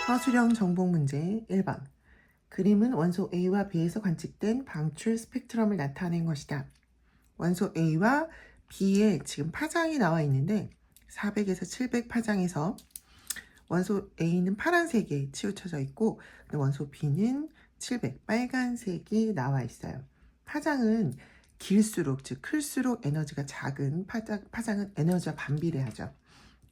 서술형 정복 문제 1번. 그림은 원소 A와 B에서 관측된 방출 스펙트럼을 나타낸 것이다. 원소 A와 B에 지금 파장이 나와 있는데 400에서 700 파장에서 원소 A는 파란색에 치우쳐져 있고 원소 B는 700 빨간색이 나와 있어요. 파장은 길수록 즉 클수록 에너지가 작은 파장은 에너지와 반비례하죠.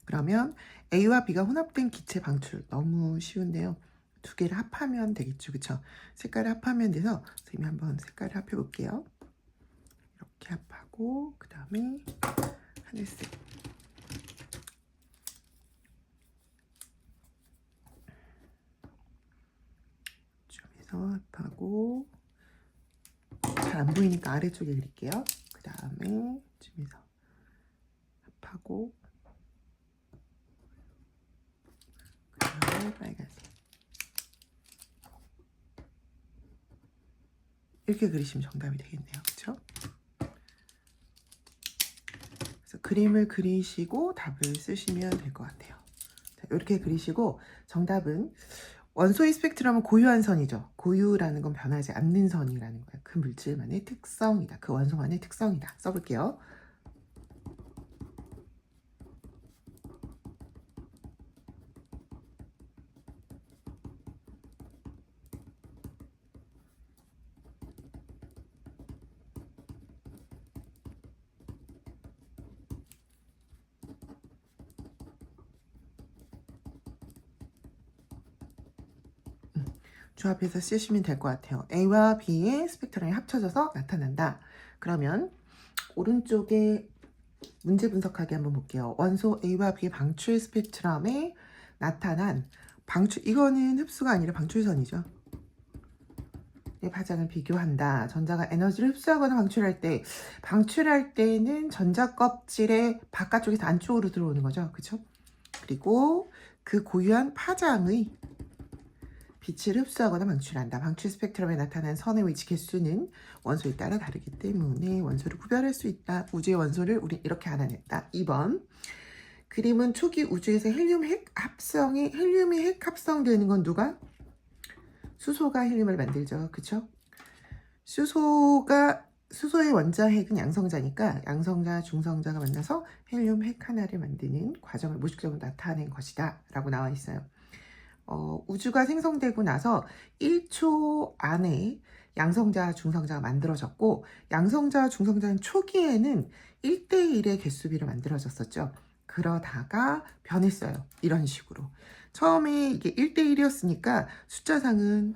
그러면 A와 B가 혼합된 기체 방출 너무 쉬운데요. 두 개를 합하면 되겠죠. 그쵸? 색깔을 합하면 돼서 선생님이 한번 색깔을 합해 볼게요. 이렇게 합하고 그 다음에 하늘색 좀 해서 합하고 잘 안 보이니까 아래쪽에 그릴게요. 그 다음에 좀 해서 합하고 그 다음에 빨간색 이렇게 그리시면 정답이 되겠네요. 그쵸? 그래서 그림을 그리시고 답을 쓰시면 될 것 같아요. 자, 이렇게 그리시고 정답은 원소의 스펙트럼은 고유한 선이죠. 고유라는 건 변하지 않는 선이라는 거예요. 그 물질만의 특성이다. 그 원소만의 특성이다. 써볼게요. 조합해서 쓰시면 될 것 같아요. A와 B의 스펙트럼이 합쳐져서 나타난다. 그러면 오른쪽에 문제 분석하기 한번 볼게요. 원소 A와 B의 방출 스펙트럼에 나타난 방출, 이거는 흡수가 아니라 방출선이죠. 의 파장을 비교한다. 전자가 에너지를 흡수하거나 방출할 때는 전자 껍질의 바깥쪽에서 안쪽으로 들어오는 거죠. 그쵸? 그리고 그 고유한 파장의 빛을 흡수하거나 방출한다. 방출 스펙트럼에 나타난 선의 위치 개수는 원소에 따라 다르기 때문에 원소를 구별할 수 있다. 우주의 원소를 우리 이렇게 알아냈다. 2번. 그림은 초기 우주에서 헬륨이 핵 합성되는 건 누가? 수소가 헬륨을 만들죠. 그쵸? 수소의 원자핵은 양성자니까 양성자, 중성자가 만나서 헬륨 핵 하나를 만드는 과정을 무식적으로 나타낸 것이다. 라고 나와 있어요. 우주가 생성되고 나서 1초 안에 양성자, 중성자가 만들어졌고 양성자, 중성자는 초기에는 1대1의 개수비로 만들어졌었죠. 그러다가 변했어요. 이런 식으로. 처음에 이게 1대1이었으니까 숫자상은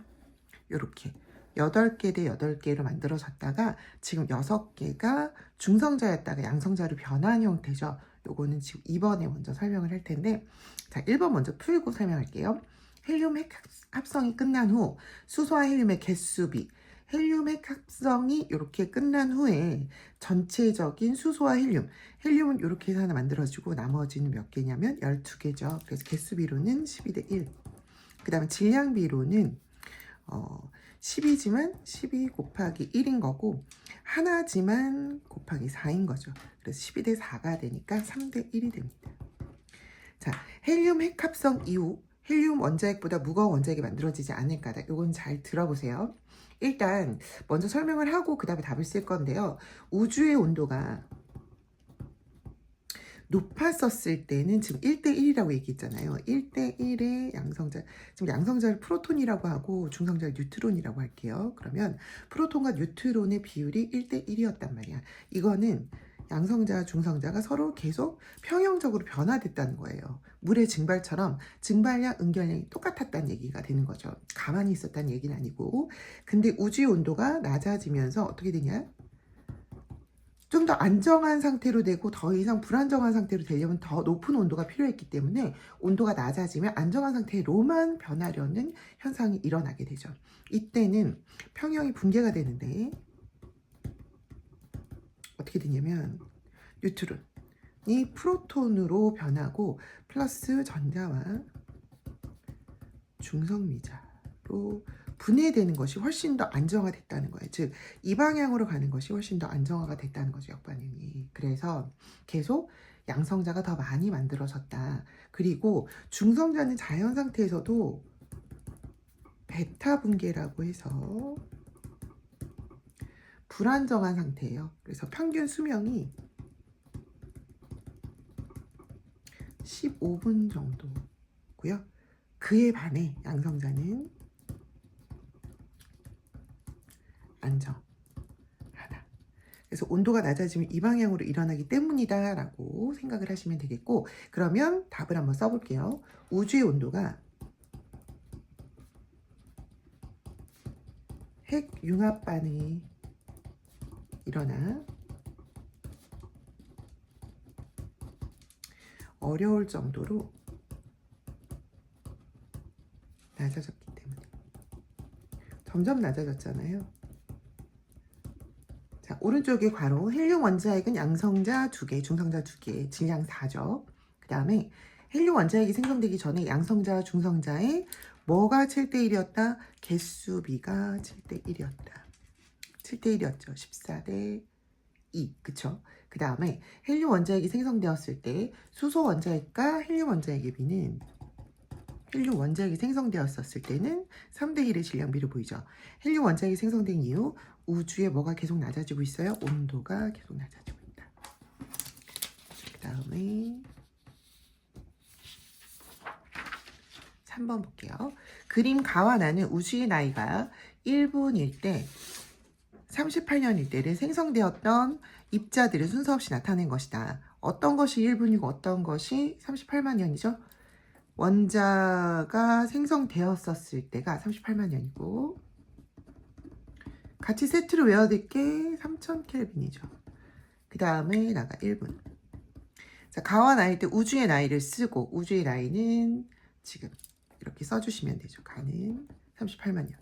이렇게 8개 대 8개로 만들어졌다가 지금 6개가 중성자였다가 양성자로 변한 형태죠. 요거는 지금 2번에 먼저 설명을 할 텐데 자, 1번 먼저 풀고 설명할게요. 헬륨 핵 합성이 끝난 후 수소와 헬륨의 개수비 헬륨 핵 합성이 이렇게 끝난 후에 전체적인 수소와 헬륨은 이렇게 해서 하나 만들어지고 나머지는 몇 개냐면 12개죠. 그래서 개수비로는 12대 1. 그 다음에 질량비로는 10이지만 12 곱하기 1인 거고 하나지만 곱하기 4인 거죠. 그래서 12대 4가 되니까 3대 1이 됩니다. 자, 헬륨 핵 합성 이후 헬륨 원자핵보다 무거운 원자핵이 만들어지지 않을 까다. 이건 잘 들어보세요. 일단 먼저 설명을 하고 그 다음에 답을 쓸 건데요. 우주의 온도가 높았었을 때는 지금 1대1이라고 얘기했잖아요. 1대1의 양성자, 지금 양성자를 프로톤이라고 하고 중성자를 뉴트론이라고 할게요. 그러면 프로톤과 뉴트론의 비율이 1대1이었단 말이야. 이거는 양성자, 중성자가 서로 계속 평형적으로 변화됐다는 거예요. 물의 증발처럼 증발량, 응결량이 똑같았다는 얘기가 되는 거죠. 가만히 있었다는 얘기는 아니고. 근데 우주의 온도가 낮아지면서 어떻게 되냐? 좀 더 안정한 상태로 되고 더 이상 불안정한 상태로 되려면 더 높은 온도가 필요했기 때문에 온도가 낮아지면 안정한 상태로만 변하려는 현상이 일어나게 되죠. 이때는 평형이 붕괴가 되는데 어떻게 되냐면 뉴트론이 프로톤으로 변하고 플러스 전자와 중성미자로 분해되는 것이 훨씬 더 안정화됐다는 거예요. 즉, 이 방향으로 가는 것이 훨씬 더 안정화가 됐다는 거죠, 역반응이. 그래서 계속 양성자가 더 많이 만들어졌다. 그리고 중성자는 자연 상태에서도 베타 분계라고 해서 불안정한 상태예요. 그래서 평균 수명이 15분 정도고요. 그에 반해 양성자는 안정하다. 그래서 온도가 낮아지면 이 방향으로 일어나기 때문이다 라고 생각을 하시면 되겠고, 그러면 답을 한번 써볼게요. 우주의 온도가 핵 융합 반응이 일어나 어려울 정도로 낮아졌기 때문에. 점점 낮아졌잖아요. 자, 오른쪽에 괄호 헬륨 원자핵은 양성자 2개, 중성자 2개, 질량 4죠. 그 다음에 헬륨 원자핵이 생성되기 전에 양성자, 중성자의 뭐가 7대1이었다? 개수비가 7대1이었다. 7대1이었죠. 14대2. 그쵸? 그 다음에 헬륨 원자핵이 생성되었을 때 수소 원자핵과 헬륨 원자핵의 비는, 헬륨 원자핵이 생성되었을 때는 3대1의 질량비를 보이죠. 헬륨 원자핵이 생성된 이후 우주에 뭐가 계속 낮아지고 있어요? 온도가 계속 낮아지고 있다. 그 다음에 3번 볼게요. 그림 가와 나는 우주의 나이가 1분일 때 38년일 때를 생성되었던 입자들을 순서 없이 나타낸 것이다. 어떤 것이 1분이고 어떤 것이 38만 년이죠? 원자가 생성되었었을 때가 38만 년이고, 같이 세트로 외워둘 게 3000켈빈이죠. 그 다음에 나가 1분. 자, 가와 나일 때 우주의 나이를 쓰고, 우주의 나이는 지금 이렇게 써주시면 되죠. 가는 38만 년.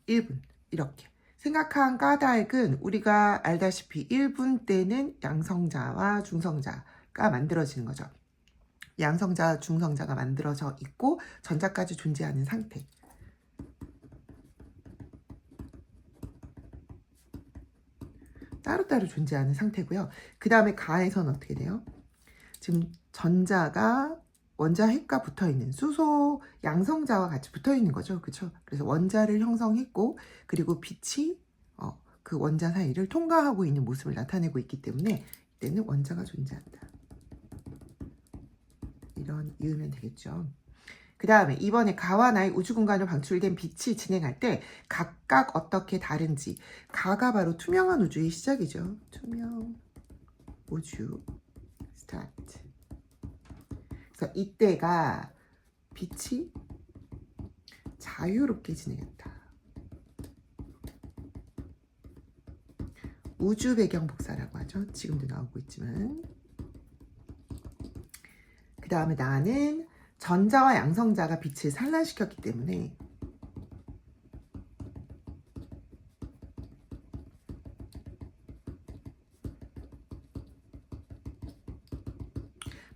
1분. 이렇게. 생각한 까닭은 우리가 알다시피 1분 때는 양성자와 중성자가 만들어지는 거죠. 양성자, 중성자가 만들어져 있고 전자까지 존재하는 상태. 따로따로 존재하는 상태고요. 그 다음에 가에서는 어떻게 돼요? 지금 전자가 원자핵과 붙어있는 수소 양성자와 같이 붙어있는 거죠. 그렇죠? 그래서 원자를 형성했고, 그리고 빛이 그 원자 사이를 통과하고 있는 모습을 나타내고 있기 때문에 이때는 원자가 존재한다. 이런 이으면 되겠죠. 그 다음에 이번에 가와 나의 우주 공간으로 방출된 빛이 진행할 때 각각 어떻게 다른지. 가가 바로 투명한 우주의 시작이죠. 투명 우주 스타트. 그래서 이때가 빛이 자유롭게 진행했다. 우주 배경 복사라고 하죠. 지금도 나오고 있지만. 그 다음에 나는 전자와 양성자가 빛을 산란시켰기 때문에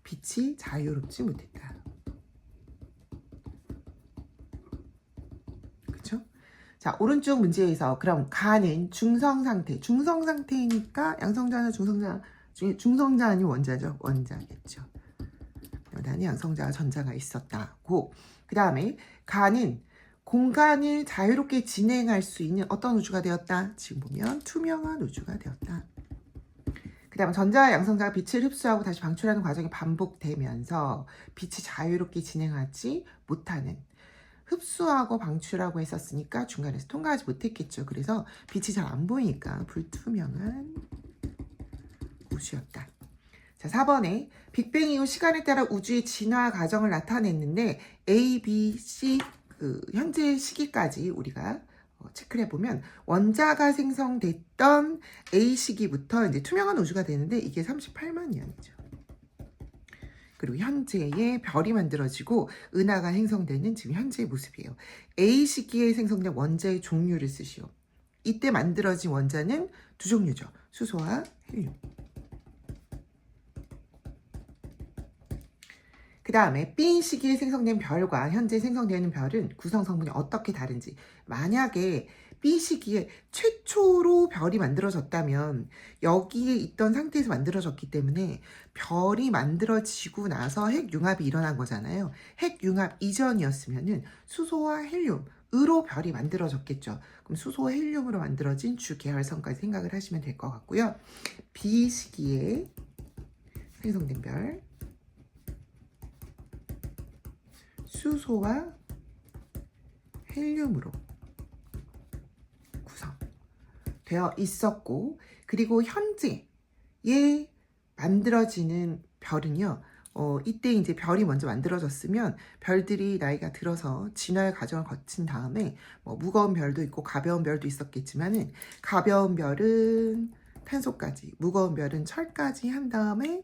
빛이 자유롭지 못했다. 그렇죠? 자, 오른쪽 문제에서 그럼 가는 중성 상태이니까 양성자나 중성자 아닌 원자죠. 원자겠죠. 나는 양성자와 전자가 있었다고. 그 다음에 가는 공간을 자유롭게 진행할 수 있는 어떤 우주가 되었다? 지금 보면 투명한 우주가 되었다. 그 다음에 전자와 양성자가 빛을 흡수하고 다시 방출하는 과정이 반복되면서 빛이 자유롭게 진행하지 못하는, 흡수하고 방출하고 했었으니까 중간에서 통과하지 못했겠죠. 그래서 빛이 잘 안 보이니까 불투명한 우주였다. 자, 4번에 빅뱅 이후 시간에 따라 우주의 진화 과정을 나타냈는데 A, B, C 현재 시기까지 우리가 체크를 해보면 원자가 생성됐던 A 시기부터 이제 투명한 우주가 되는데 이게 38만 년이죠. 그리고 현재의 별이 만들어지고 은하가 형성되는 지금 현재의 모습이에요. A 시기에 생성된 원자의 종류를 쓰시오. 이때 만들어진 원자는 두 종류죠. 수소와 헬륨. 그 다음에 B 시기에 생성된 별과 현재 생성되는 별은 구성 성분이 어떻게 다른지. 만약에 B 시기에 최초로 별이 만들어졌다면 여기에 있던 상태에서 만들어졌기 때문에 별이 만들어지고 나서 핵융합이 일어난 거잖아요. 핵융합 이전이었으면은 수소와 헬륨으로 별이 만들어졌겠죠. 그럼 수소와 헬륨으로 만들어진 주계열성까지 생각을 하시면 될 것 같고요. B 시기에 생성된 별, 수소와 헬륨으로 구성되어 있었고, 그리고 현재에 만들어지는 별은요, 이때 이제 별이 먼저 만들어졌으면 별들이 나이가 들어서 진화의 과정을 거친 다음에 뭐 무거운 별도 있고 가벼운 별도 있었겠지만은, 가벼운 별은 탄소까지, 무거운 별은 철까지 한 다음에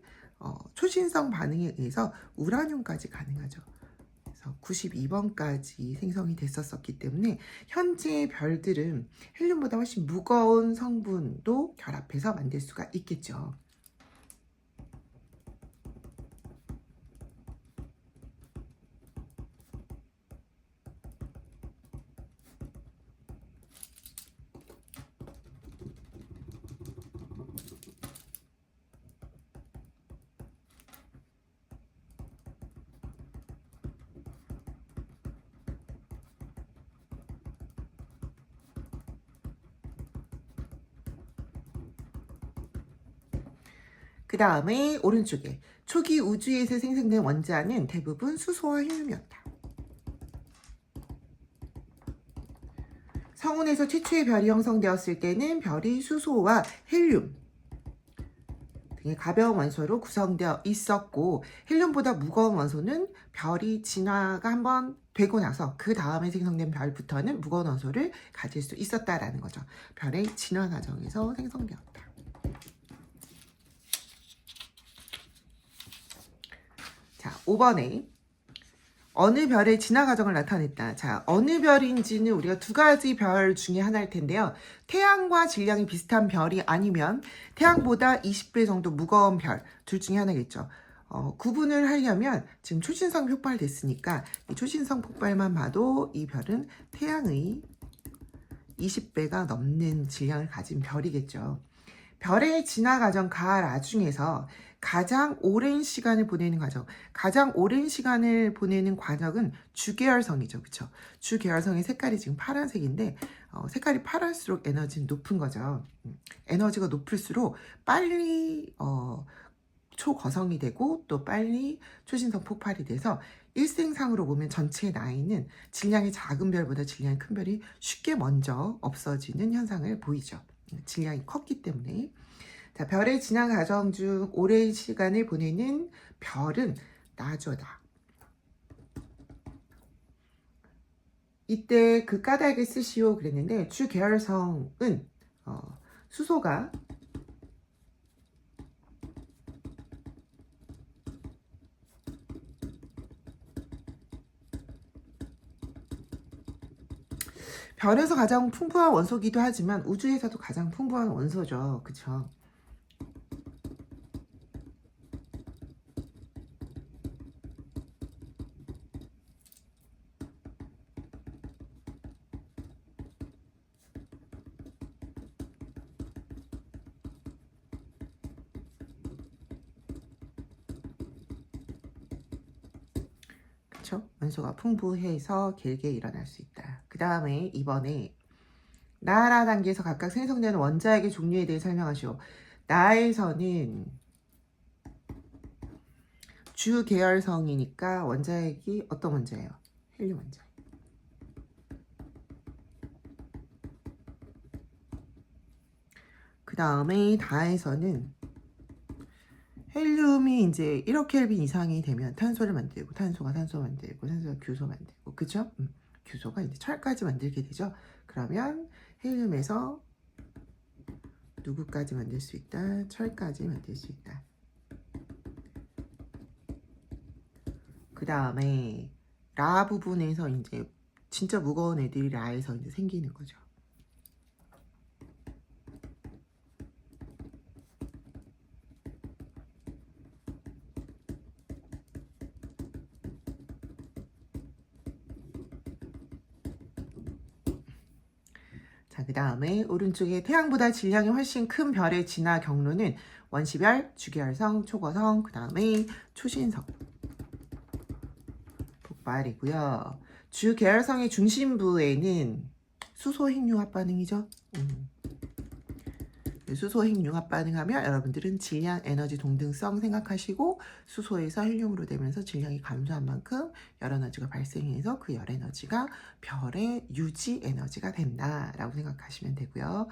초신성 반응에 의해서 우라늄까지 가능하죠. 그래서 92번까지 생성이 됐었기 때문에 현재 별들은 헬륨보다 훨씬 무거운 성분도 결합해서 만들 수가 있겠죠. 그 다음에 오른쪽에 초기 우주에서 생성된 원자는 대부분 수소와 헬륨이었다. 성운에서 최초의 별이 형성되었을 때는 별이 수소와 헬륨 등의 가벼운 원소로 구성되어 있었고, 헬륨보다 무거운 원소는 별이 진화가 한번 되고 나서 그 다음에 생성된 별부터는 무거운 원소를 가질 수 있었다라는 거죠. 별의 진화 과정에서 생성되었다. 자, 5번에 어느 별의 진화 과정을 나타냈다. 자, 어느 별인지는 우리가 두 가지 별 중에 하나일 텐데요. 태양과 질량이 비슷한 별이 아니면 태양보다 20배 정도 무거운 별, 둘 중에 하나겠죠. 구분을 하려면 지금 초신성 폭발됐으니까 이 초신성 폭발만 봐도 이 별은 태양의 20배가 넘는 질량을 가진 별이겠죠. 별의 진화 과정 가라 중에서 가장 오랜 시간을 보내는 과정, 가장 오랜 시간을 보내는 과정은 주계열성이죠. 그쵸? 주계열성의 색깔이 지금 파란색인데, 색깔이 파랄수록 에너지는 높은 거죠. 에너지가 높을수록 빨리 초거성이 되고 또 빨리 초신성 폭발이 돼서 일생상으로 보면 전체 나이는 질량이 작은 별보다 질량이 큰 별이 쉽게 먼저 없어지는 현상을 보이죠. 질량이 컸기 때문에. 자, 별의 진화 과정 중 오랜 시간을 보내는 별은 나저다. 이때 그 까닭을 쓰시오 그랬는데, 주계열성은 수소가 별에서 가장 풍부한 원소기도 하지만 우주에서도 가장 풍부한 원소죠. 그쵸? 그쵸? 원소가 풍부해서 길게 일어날 수 있다. 그 다음에 이번에 나라 단계에서 각각 생성되는 원자핵의 종류에 대해 설명하시오. 나에서는 주계열성이니까 원자핵이 어떤 원자예요? 헬륨 원자. 그 다음에 다에서는 헬륨이 이제 1억 켈빈 이상이 되면 탄소를 만들고, 탄소가 산소 만들고, 산소가 규소 만들고, 그쵸? 규소가 이제 철까지 만들게 되죠. 그러면 헬륨에서 누구까지 만들 수 있다? 철까지 만들 수 있다. 그 다음에 라 부분에서 이제 진짜 무거운 애들이 라에서 이제 생기는 거죠. 자, 그 다음에 오른쪽에 태양보다 질량이 훨씬 큰 별의 진화 경로는 원시별, 주계열성, 초거성, 그 다음에 초신성 폭발이고요. 주계열성의 중심부에는 수소 핵융합 반응이죠. 수소 핵융합 반응하면 여러분들은 질량, 에너지 동등성 생각하시고 수소에서 헬륨으로 되면서 질량이 감소한 만큼 열에너지가 발생해서 그 열에너지가 별의 유지 에너지가 된다라고 생각하시면 되고요.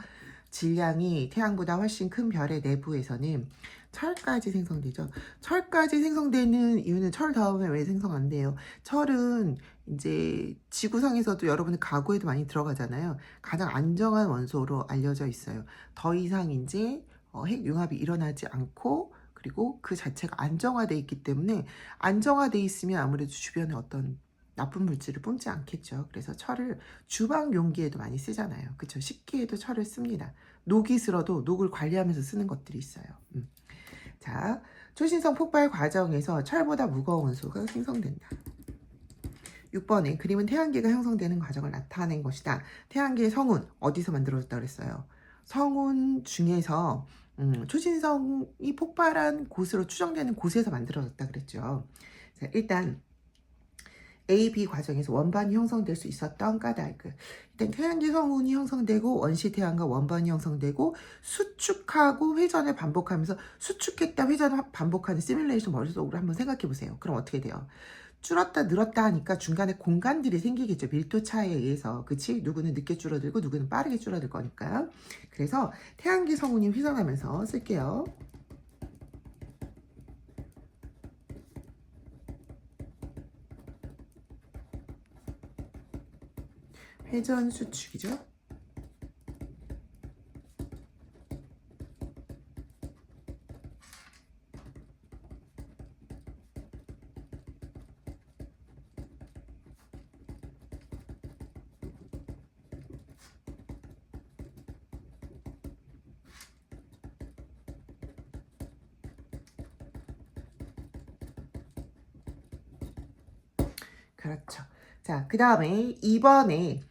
질량이 태양보다 훨씬 큰 별의 내부에서는 철까지 생성되죠. 철까지 생성되는 이유는 철 다음에 왜 생성 안 돼요? 철은 이제 지구상에서도 여러분들 가구에도 많이 들어가잖아요. 가장 안정한 원소로 알려져 있어요. 더 이상 이제 핵융합이 일어나지 않고 그리고 그 자체가 안정화돼 있기 때문에 안정화돼 있으면 아무래도 주변에 어떤 나쁜 물질을 뿜지 않겠죠. 그래서 철을 주방 용기에도 많이 쓰잖아요. 그쵸? 식기에도 철을 씁니다. 녹이 슬어도 녹을 관리하면서 쓰는 것들이 있어요. 자, 초신성 폭발 과정에서 철보다 무거운 원소가 생성된다. 6번에 그림은 태양계가 형성되는 과정을 나타낸 것이다. 태양계의 성운 어디서 만들어졌다 그랬어요? 성운 중에서 초신성이 폭발한 곳으로 추정되는 곳에서 만들어졌다 그랬죠. 자, 일단 A, B 과정에서 원반이 형성될 수 있었던 까닭. 일단 태양계 성운이 형성되고 원시 태양과 원반이 형성되고 수축하고 회전을 반복하면서 수축했다 회전을 반복하는 시뮬레이션 머릿속으로 한번 생각해 보세요. 그럼 어떻게 돼요? 줄었다 늘었다 하니까 중간에 공간들이 생기겠죠. 밀도 차이에 의해서. 그치? 누구는 늦게 줄어들고 누구는 빠르게 줄어들 거니까. 그래서 태양계 성운이 휘전하면서 쓸게요. 회전 수축이죠. 그렇죠. 자, 그 다음에 2번에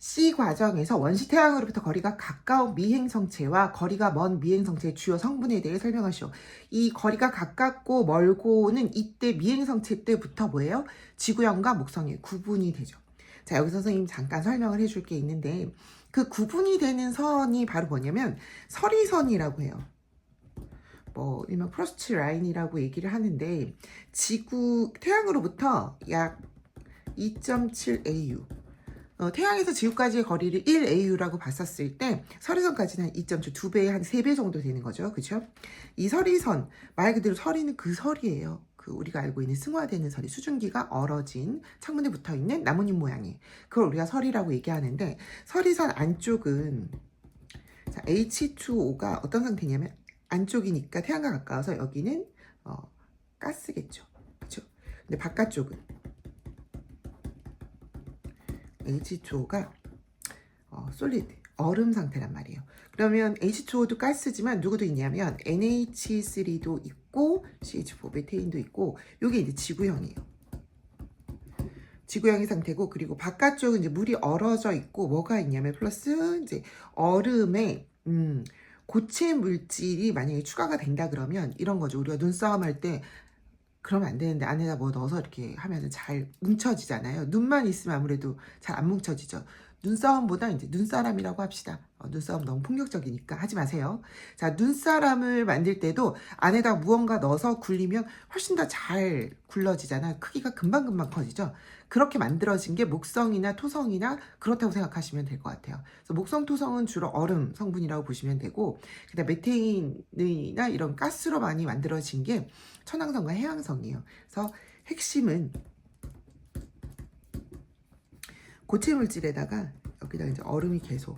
C 과정에서 원시 태양으로부터 거리가 가까운 미행성체와 거리가 먼 미행성체의 주요 성분에 대해 설명하시오. 이 거리가 가깝고 멀고는 이때 미행성체 때부터 뭐예요? 지구형과 목성의 구분이 되죠. 자, 여기서 선생님 잠깐 설명을 해줄 게 있는데 그 구분이 되는 선이 바로 뭐냐면 서리선이라고 해요. 뭐 일명 프로스트 라인이라고 얘기를 하는데 지구 태양으로부터 약 2.7 AU 태양에서 지구까지의 거리를 1 AU라고 봤었을 때 서리선까지는 한 2.7, 2배, 한 3배 정도 되는 거죠. 그렇죠? 이 서리선, 말 그대로 서리는 그 설이에요. 그 우리가 알고 있는 승화되는 설이 수증기가 얼어진 창문에 붙어있는 나뭇잎 모양이 그걸 우리가 설이라고 얘기하는데 서리선 안쪽은 자, H2O가 어떤 상태냐면 안쪽이니까 태양과 가까워서 여기는 가스겠죠. 그렇죠? 근데 바깥쪽은 H2O가 솔리드, 얼음 상태란 말이에요. 그러면 H2O도 가스지만 누구도 있냐면 NH3도 있고 CH4 메테인도 있고 이게 이제 지구형이에요. 지구형의 상태고 그리고 바깥쪽은 이제 물이 얼어져 있고 뭐가 있냐면 플러스 이제 얼음에 고체 물질이 만약에 추가가 된다 그러면 이런 거죠. 우리가 눈싸움 할 때 그러면 안 되는데 안에다 뭐 넣어서 이렇게 하면은 잘 뭉쳐지잖아요. 눈만 있으면 아무래도 잘 안 뭉쳐지죠. 눈싸움보다 이제 눈사람이라고 합시다. 눈싸움 너무 폭력적이니까 하지 마세요. 자, 눈사람을 만들 때도 안에다 무언가 넣어서 굴리면 훨씬 더 잘 굴러지잖아요. 크기가 금방금방 커지죠. 그렇게 만들어진 게 목성이나 토성이나 그렇다고 생각하시면 될 것 같아요. 그래서 목성, 토성은 주로 얼음 성분이라고 보시면 되고 그다음 메테인이나 이런 가스로 많이 만들어진 게 천왕성과 해왕성이에요. 그래서 핵심은 고체 물질에다가 여기다 이제 얼음이 계속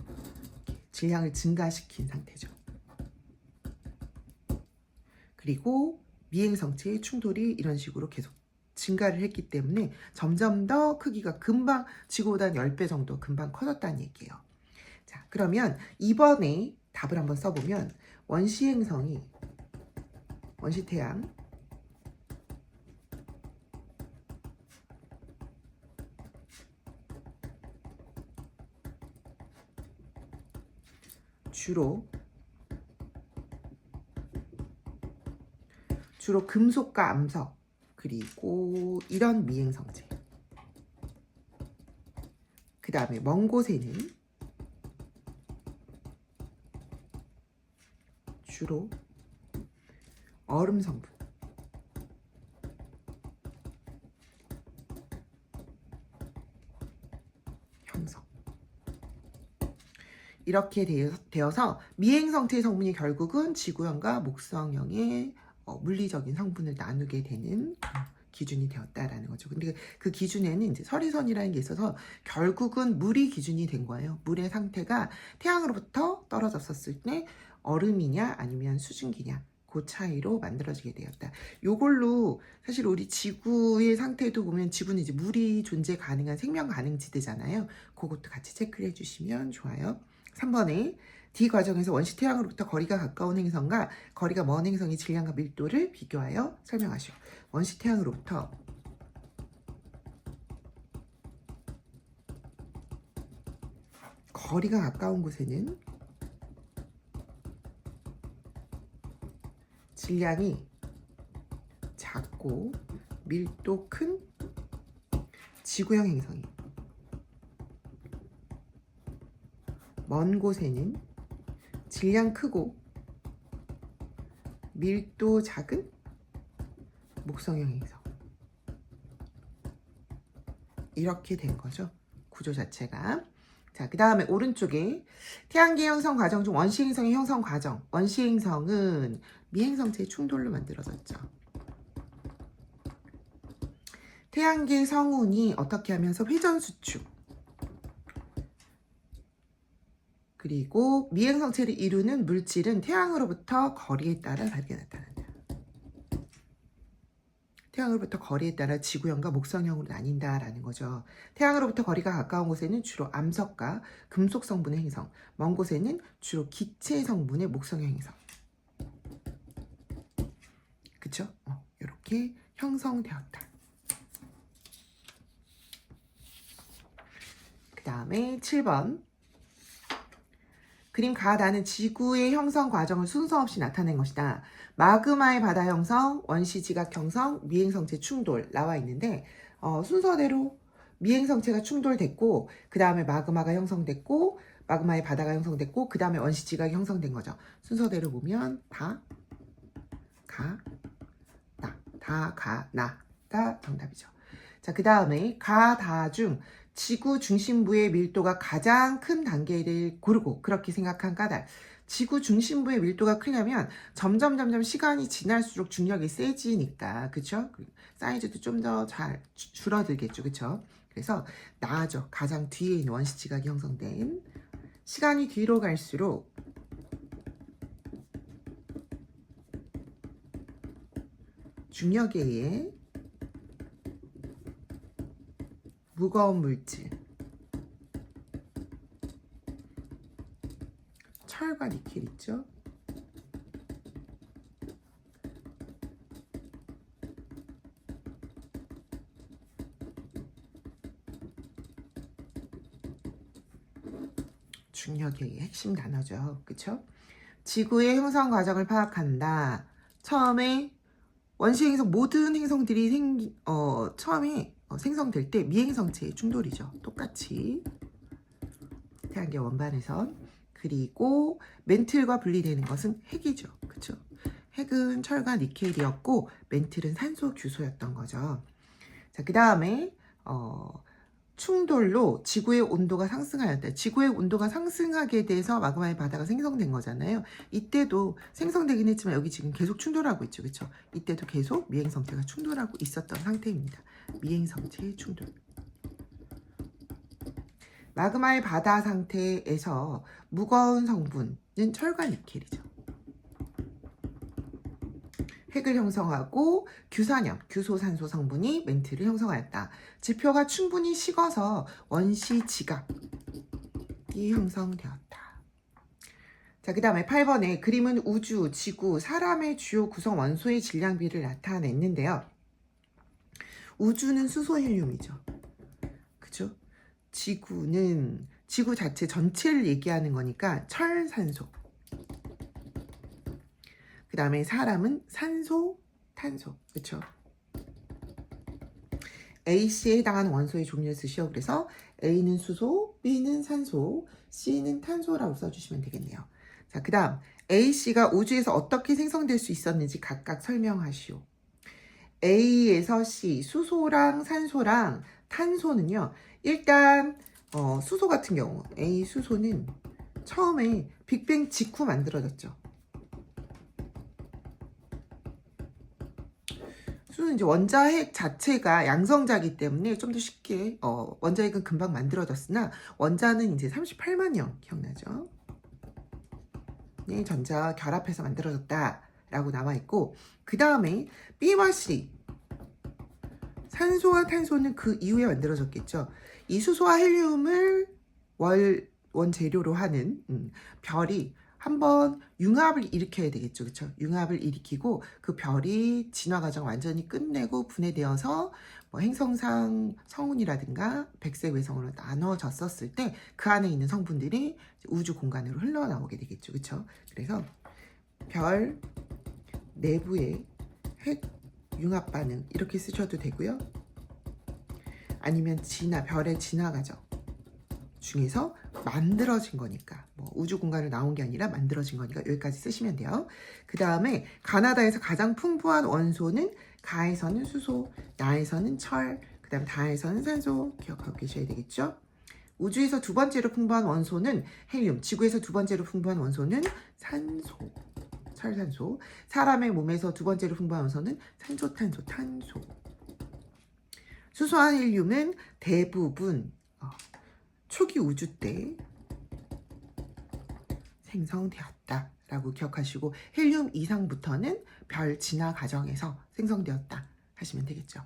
질량을 증가시킨 상태죠. 그리고 미행성체의 충돌이 이런 식으로 계속 증가를 했기 때문에 점점 더 크기가 금방 지구보다 10배 정도 금방 커졌다는 얘기예요. 자, 그러면 이번에 답을 한번 써보면 원시행성이 원시태양 주로 금속과 암석, 그리고 이런 미행성체. 그 다음에 먼 곳에는 주로 얼음 성분, 형성. 이렇게 되어서 미행성체의 성분이 결국은 지구형과 목성형의 물리적인 성분을 나누게 되는 기준이 되었다라는 거죠. 근데 그 기준에는 이제 서리선이라는 게 있어서 결국은 물이 기준이 된 거예요. 물의 상태가 태양으로부터 떨어졌었을 때 얼음이냐 아니면 수증기냐, 그 차이로 만들어지게 되었다. 요걸로 사실 우리 지구의 상태도 보면 지구는 이제 물이 존재 가능한 생명 가능지대잖아요. 그것도 같이 체크를 해주시면 좋아요. 3번에 D 과정에서 원시 태양으로부터 거리가 가까운 행성과 거리가 먼 행성의 질량과 밀도를 비교하여 설명하시오. 원시 태양으로부터 거리가 가까운 곳에는 질량이 작고 밀도 큰 지구형 행성이, 먼 곳에는 질량 크고 밀도 작은 목성형 행성. 이렇게 된 거죠. 구조 자체가. 자, 그 다음에 오른쪽에 태양계 형성 과정 중 원시 행성의 형성 과정. 원시 행성은 미행성체의 충돌로 만들어졌죠. 태양계 성운이 어떻게 하면서 회전수축, 그리고 미행성체를 이루는 물질은 태양으로부터 거리에 따라 다르게 나타난다. 태양으로부터 거리에 따라 지구형과 목성형으로 나뉜다라는 거죠. 태양으로부터 거리가 가까운 곳에는 주로 암석과 금속 성분의 행성, 먼 곳에는 주로 기체 성분의 목성형 행성. 그쵸? 이렇게 형성되었다. 그 다음에 7번. 그림 가다는 지구의 형성 과정을 순서 없이 나타낸 것이다. 마그마의 바다 형성, 원시 지각 형성, 미행성체 충돌 나와 있는데 순서대로 미행성체가 충돌됐고 그 다음에 마그마가 형성됐고 마그마의 바다가 형성됐고 그 다음에 원시 지각이 형성된 거죠. 순서대로 보면 다 가, 나가 정답이죠. 자, 그 다음에 가, 다 중 지구 중심부의 밀도가 가장 큰 단계를 고르고 그렇게 생각한 까닭. 지구 중심부의 밀도가 크려면 점점 시간이 지날수록 중력이 세지니까, 그쵸? 사이즈도 좀 더 잘 줄어들겠죠, 그쵸? 그래서 나죠. 가장 뒤에 있는 원시 지각이 형성된, 시간이 뒤로 갈수록 중력에 의해 무거운 물질, 철과 니켈 있죠? 중력의 핵심 단어죠. 그쵸? 지구의 형성 과정을 파악한다. 처음에 원시 행성 모든 행성들이 처음에 생성될 때 미행성체의 충돌이죠. 똑같이 태양계 원반에선. 그리고 멘틀과 분리되는 것은 핵이죠. 그쵸? 핵은 철과 니켈이었고 멘틀은 산소 규소였던 거죠. 자, 그 다음에 충돌로 지구의 온도가 상승하였다. 지구의 온도가 상승하게 돼서 마그마의 바다가 생성된 거잖아요. 이때도 생성되긴 했지만 여기 지금 계속 충돌하고 있죠. 그렇죠? 이때도 계속 미행성체가 충돌하고 있었던 상태입니다. 미행성체의 충돌. 마그마의 바다 상태에서 무거운 성분은 철과 니켈이죠. 핵을 형성하고 규산염, 규소산소 성분이 멘틀을 형성하였다. 지표가 충분히 식어서 원시 지각이 형성되었다. 자, 그 다음에 8번에 그림은 우주, 지구, 사람의 주요 구성 원소의 질량비를 나타냈는데요. 우주는 수소 헬륨이죠. 그죠? 지구는 지구 자체 전체를 얘기하는 거니까 철산소. 그 다음에 사람은 산소, 탄소. 그쵸? AC에 해당하는 원소의 종류를 쓰시오. 그래서 A는 수소, B는 산소, C는 탄소라고 써주시면 되겠네요. 자, 그 다음 AC가 우주에서 어떻게 생성될 수 있었는지 각각 설명하시오. A에서 C, 수소랑 산소랑 탄소는요. 일단 수소 같은 경우 A 수소는 처음에 빅뱅 직후 만들어졌죠. 수소는 이제 원자핵 자체가 양성자이기 때문에 좀 더 쉽게 원자핵은 금방 만들어졌으나 원자는 이제 38만 년 기억나죠? 네, 전자 결합해서 만들어졌다라고 나와 있고 그 다음에 B와 C 산소와 탄소는 그 이후에 만들어졌겠죠. 이 수소와 헬륨을 원재료로 하는 별이 한번 융합을 일으켜야 되겠죠. 그렇죠? 융합을 일으키고 그 별이 진화 과정 완전히 끝내고 분해되어서 뭐 행성상 성운이라든가 백색 외성으로 나눠졌었을 때 그 안에 있는 성분들이 우주 공간으로 흘러나오게 되겠죠. 그렇죠? 그래서 별 내부의 핵 융합 반응 이렇게 쓰셔도 되고요. 아니면 별의 진화 과정 중에서 만들어진 거니까 뭐 우주 공간을 나온 게 아니라 만들어진 거니까 여기까지 쓰시면 돼요. 그 다음에 가나다에서 가장 풍부한 원소는 가에서는 수소, 나에서는 철, 그 다음 다에서는 산소 기억하고 계셔야 되겠죠. 우주에서 두 번째로 풍부한 원소는 헬륨, 지구에서 두 번째로 풍부한 원소는 산소, 철산소, 사람의 몸에서 두 번째로 풍부한 원소는 산소, 탄소, 탄소. 수소와 헬륨은 대부분 초기 우주 때 생성되었다라고 기억하시고 헬륨 이상부터는 별 진화 과정에서 생성되었다 하시면 되겠죠.